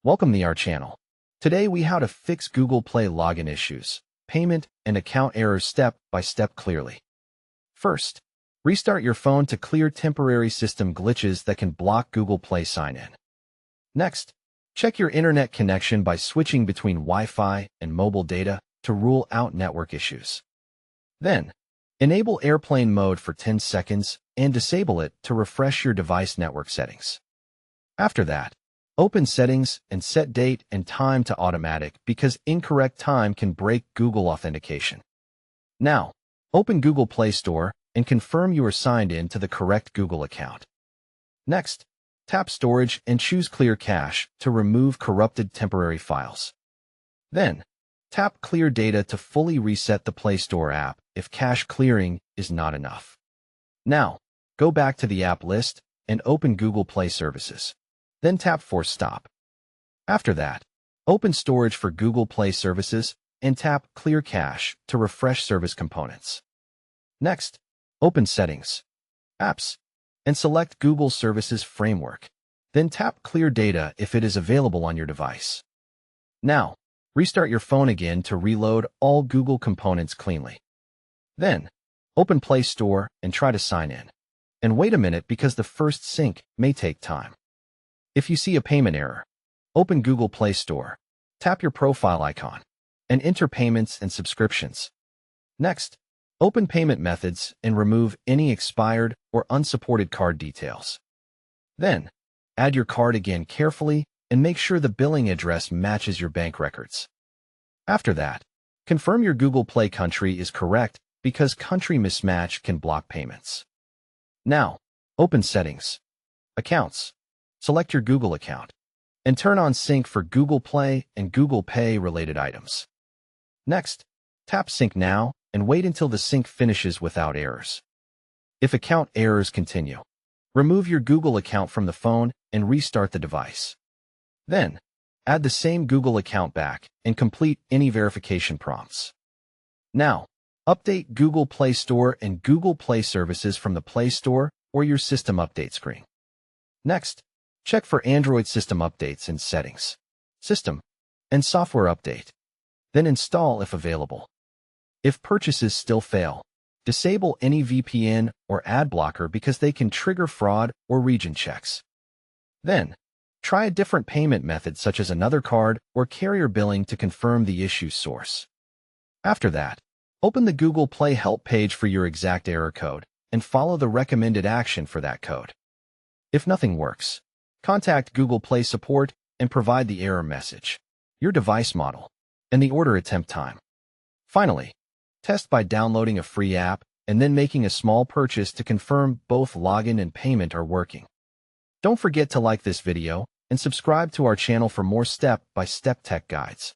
Welcome to our channel. Today we how to fix Google Play login issues, payment, and account errors step by step clearly. First, restart your phone to clear temporary system glitches that can block Google Play sign-in. Next, check your internet connection by switching between Wi-Fi and mobile data to rule out network issues. Then, enable airplane mode for 10 seconds and disable it to refresh your device network settings. After that, open Settings and set date and time to automatic because incorrect time can break Google authentication. Now, open Google Play Store and confirm you are signed in to the correct Google account. Next, tap Storage and choose Clear Cache to remove corrupted temporary files. Then, tap Clear Data to fully reset the Play Store app if cache clearing is not enough. Now, go back to the app list and open Google Play Services. Then tap Force Stop. After that, open Storage for Google Play Services and tap Clear Cache to refresh service components. Next, open Settings, Apps, and select Google Services Framework. Then tap Clear Data if it is available on your device. Now, restart your phone again to reload all Google components cleanly. Then, open Play Store and try to sign in. And wait a minute because the first sync may take time. If you see a payment error, open Google Play Store, tap your profile icon, and enter payments and subscriptions. Next, open payment methods and remove any expired or unsupported card details. Then, add your card again carefully and make sure the billing address matches your bank records. After that, confirm your Google Play country is correct because country mismatch can block payments. Now, open Settings, Accounts, select your Google account, and turn on Sync for Google Play and Google Pay related items. Next, tap Sync Now and wait until the sync finishes without errors. If account errors continue, remove your Google account from the phone and restart the device. Then, add the same Google account back and complete any verification prompts. Now, update Google Play Store and Google Play Services from the Play Store or your system update screen. Next, check for Android system updates in Settings, System, and Software Update. Then install if available. If purchases still fail, disable any VPN or ad blocker because they can trigger fraud or region checks. Then, try a different payment method such as another card or carrier billing to confirm the issue source. After that, open the Google Play help page for your exact error code and follow the recommended action for that code. If nothing works, contact Google Play support and provide the error message, your device model, and the order attempt time. Finally, test by downloading a free app and then making a small purchase to confirm both login and payment are working. Don't forget to like this video and subscribe to our channel for more step-by-step tech guides.